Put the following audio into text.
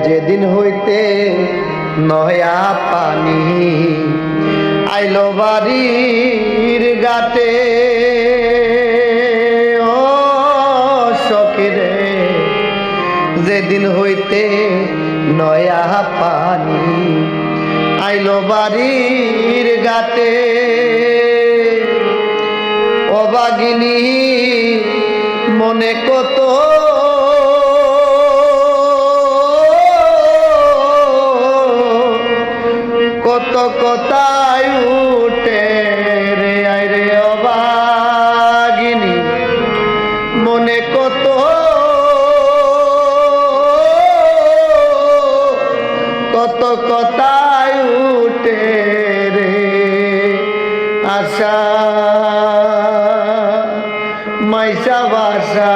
যেদিন হইতে নয়া পানি আইলো বাড়ির গাতে, ও সখিরে যেদিন হইতে নয়া পানি আইলো বাড়ির গাতে, অবাগিনী মনে কত কত কথায় উঠে রে আয় রে অবাগিনী মনে কত কত কথায় উঠে রে আশা মাইশা বাসা